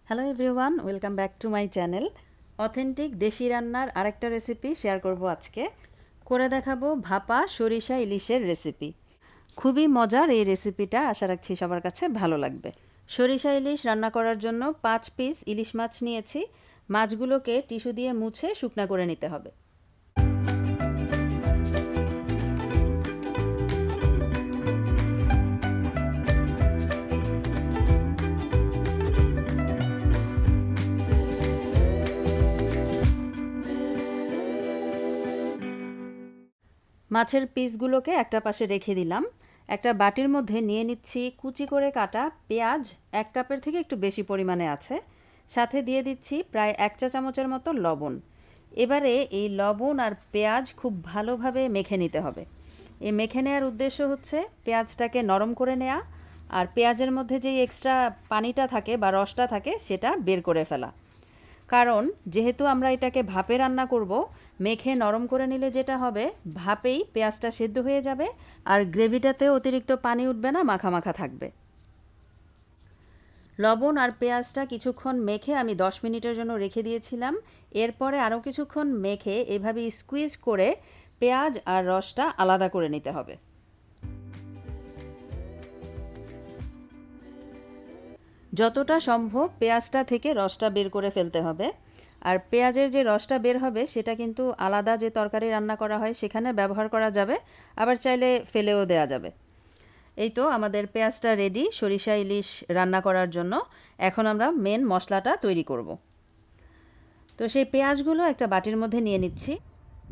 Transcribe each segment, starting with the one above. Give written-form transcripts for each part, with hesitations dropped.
Hello everyone, welcome back to my channel. Authentic দেশি রান্নার আরেকটা রেসিপি শেয়ার করব আজকে। করে দেখাবো ভাপা সরিষা ইলিশের রেসিপি। খুবই মজার এই রেসিপিটা, আশা রাখছি সবার কাছে ভালো লাগবে। সরিষা ইলিশ রান্না করার জন্য 5 পিস ইলিশ মাছ নিয়েছি। মাছগুলোকে টিস্যু দিয়ে মুছে শুকনা করে নিতে হবে। মাছের পিসগুলোকে একটা পাশে রেখে দিলাম। একটা বাটির মধ্যে নিয়ে নিচ্ছি কুচি করে কাটা পেঁয়াজ, 1 কাপের থেকে একটু বেশি পরিমাণে আছে। সাথে দিয়ে দিচ্ছি প্রায় 1 চা চামচের মতো লবণ। এবারে এই লবণ আর পেঁয়াজ খুব ভালোভাবে মেখে নিতে হবে। এই মেখে নেওয়ার উদ্দেশ্য হচ্ছে পেঁয়াজটাকে নরম করে নেওয়া, আর পেঁয়াজের মধ্যে যেই এক্সট্রা পানিটা থাকে বা রসটা থাকে সেটা বের করে ফেলা। কারণ যেহেতু আমরা এটাকে ভাপে রান্না করব, মেখে নরম করে নিলে যেটা হবে, ভাপেই পেঁয়াজটা সেদ্ধ হয়ে যাবে আর গ্রেভিটাতেও অতিরিক্ত পানি উঠবে না, মাখা মাখা থাকবে। লবণ আর পেঁয়াজটা কিছুক্ষণ মেখে আমি 10 মিনিটের জন্য রেখে দিয়েছিলাম। এরপরে আরও কিছুক্ষণ মেখে এভাবে স্কুইজ করে পেঁয়াজ আর রসটা আলাদা করে নিতে হবে। যতটা সম্ভব পেঁয়াজটা থেকে রসটা বের করে ফেলতে হবে। আর পেঁয়াজের যে রসটা বের হবে সেটা কিন্তু আলাদা যে তরকারি রান্না করা হয় সেখানে ব্যবহার করা যাবে, আবার চাইলে ফেলেও দেওয়া যাবে। এই তো আমাদের পেঁয়াজটা রেডি সরিষা ইলিশ রান্না করার জন্য। এখন আমরা মেন মশলাটা তৈরি করব। তো সেই পেঁয়াজগুলো একটা বাটির মধ্যে নিয়ে নিচ্ছি।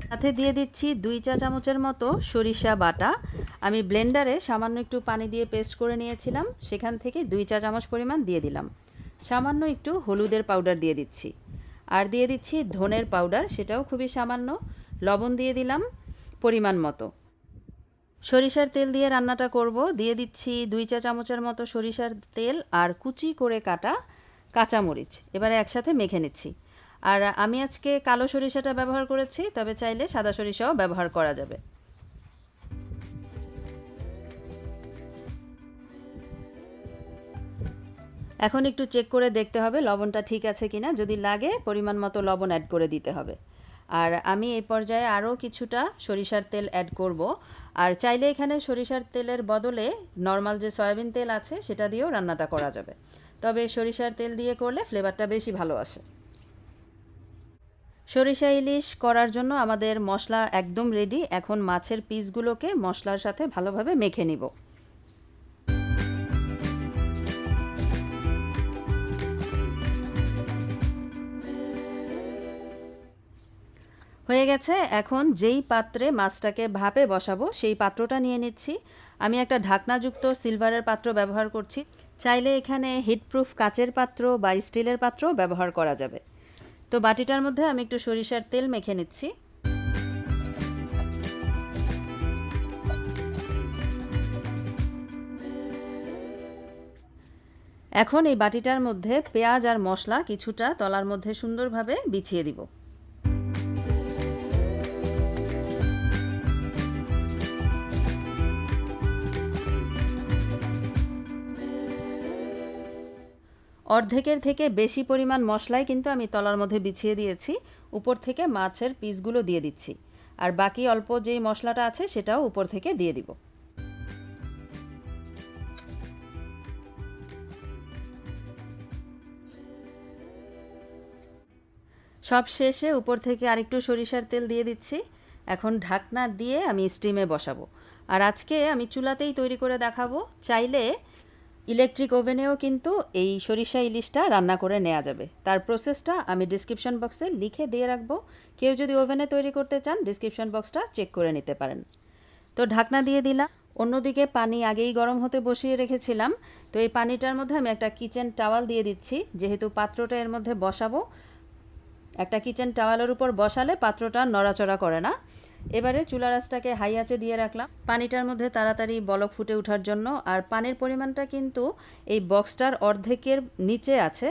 সাথে দিয়ে দিচ্ছি 2 চা চামচের মতো সরিষা বাটা। আমি ব্লেন্ডারে সামান্য একটু পানি দিয়ে পেস্ট করে নিয়েছিলাম, সেখান থেকে 2 চা চামচ পরিমাণ দিয়ে দিলাম। সামান্য একটু হলুদের পাউডার দিয়ে দিচ্ছি, আর দিয়ে দিচ্ছি ধনের পাউডার, সেটাও খুবই সামান্য। লবণ দিয়ে দিলাম পরিমাণ মতো। সরিষার তেল দিয়ে রান্নাটা করব। দিয়ে দিচ্ছি 2 চা চামচের মতো সরিষার তেল আর কুচি করে কাটা কাঁচামরিচ। এবারে একসাথে মেখে নিচ্ছি। আর আমি আজকে কালো সরিষাটা ব্যবহার করেছি, তবে চাইলে সাদা সরিষাও ব্যবহার করা যাবে। এখন একটু চেক করে দেখতে হবে লবণটা ঠিক আছে কিনা, যদি লাগে পরিমাণ মতো লবণ অ্যাড করে দিতে হবে। আর আমি এই পর্যায়ে আরও কিছুটা সরিষার তেল অ্যাড করব। আর চাইলে এখানে সরিষার তেলের বদলে নর্মাল যে সয়াবিন তেল আছে সেটা দিয়েও রান্নাটা করা যাবে, তবে সরিষার তেল দিয়ে করলে ফ্লেভারটা বেশি ভালো আসে। সরিষা ইলিশ করার জন্য আমাদের মশলা একদম রেডি। এখন মাছের পিসগুলোকে মশলার সাথে ভালোভাবে মেখে নিব। হয়ে গেছে। এখন যেই পাত্রে মাছটাকে ভাপে বসাবো সেই পাত্রটা নিয়ে নিচ্ছি। আমি একটা ঢাকনাযুক্ত সিলভারের পাত্র ব্যবহার করছি। চাইলে এখানে হিটপ্রুফ কাচের পাত্র বা স্টিলের পাত্রও ব্যবহার করা যাবে। তো বাটিটার মধ্যে আমি একটু সরিষার তেল মেখে নিচ্ছি। এখন এই বাটিটার মধ্যে পেঁয়াজ আর মশলা কিছুটা তলার মধ্যে সুন্দরভাবে বিছিয়ে দিব। অর্ধেকের থেকে বেশি পরিমাণ মশলাই কিন্তু আমি তলার মধ্যে বিছিয়ে দিয়েছি। উপর থেকে মাছের পিসগুলো দিয়ে দিচ্ছি, আর বাকি অল্প যেই মশলাটা আছে সেটাও উপর থেকে দিয়ে দিব। সব শেষে উপর থেকে আরেকটু সরিষার তেল দিয়ে দিচ্ছি। এখন ঢাকনা দিয়ে আমি স্টিমে বসাবো। আর আজকে আমি চুলাতেই তৈরি করে দেখাবো। চাইলে ইলেকট্রিক ওভেনেও কিন্তু এই সরিষা ইলিশটা রান্না করে নেওয়া যাবে। তার প্রসেসটা আমি ডিসক্রিপশন বক্সে লিখে দিয়ে রাখবো। কেউ যদি ওভেনে তৈরি করতে চান ডিসক্রিপশন বক্সটা চেক করে নিতে পারেন। তো ঢাকনা দিয়ে দিলাম। অন্যদিকে পানি আগেই গরম হতে বসিয়ে রেখেছিলাম। তো এই পানিটার মধ্যে আমি একটা কিচেন টাওয়াল দিয়ে দিচ্ছি, যেহেতু পাত্রটা এর মধ্যে বসাবো। একটা কিচেন টাওয়ালের উপর বসালে পাত্রটা নড়াচড়া করে না। এবারে চুলা আঁচটাকে হাই আঁচে দিয়ে রাখলাম পানিটার মধ্যে তাড়াতাড়ি বলক ফুটে ওঠার জন্য। আর পানির পরিমাণটা কিন্তু এই বক্সটার অর্ধেকের নিচে আছে,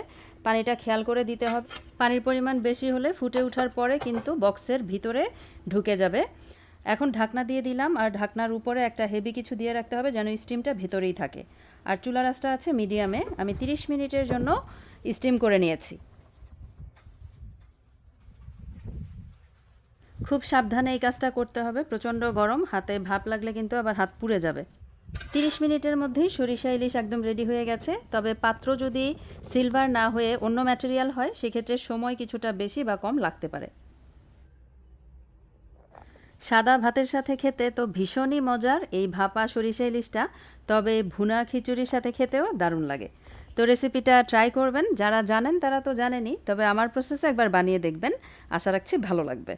পানিটা খেয়াল করে দিতে হবে। পানির পরিমাণ বেশি হলে ফুটে ওঠার পরে কিন্তু বক্সের ভিতরে ঢুকে যাবে। এখন ঢাকনা দিয়ে দিলাম, আর ঢাকনার উপরে একটা হেভি কিছু দিয়ে রাখতে হবে যেন স্টিমটা ভিতরেই থাকে। আর চুলার আঁচটা আছে মিডিয়ামে। আমি 30 মিনিটের জন্য স্টিম করে নিয়েছি। খুব সাবধানে এই কাজটা করতে হবে, প্রচণ্ড গরম, হাতে ভাপ লাগলে কিন্তু আবার হাত পুড়ে যাবে। 30 মিনিটের মধ্যেই সরিষা ইলিশ একদম রেডি হয়ে গেছে। তবে পাত্র যদি সিলভার না হয়ে অন্য ম্যাটেরিয়াল হয় সেক্ষেত্রে সময় কিছুটা বেশি বা কম লাগতে পারে। সাদা ভাতের সাথে খেতে তো ভীষণই মজার এই ভাপা সরিষা ইলিশটা, তবে ভুনা খিচুড়ির সাথে খেতেও দারুণ লাগে। তো রেসিপিটা ট্রাই করবেন, যারা জানেন তারা তো জানেনই, তবে আমার প্রসেসে একবার বানিয়ে দেখবেন, আশা রাখছি ভালো লাগবে।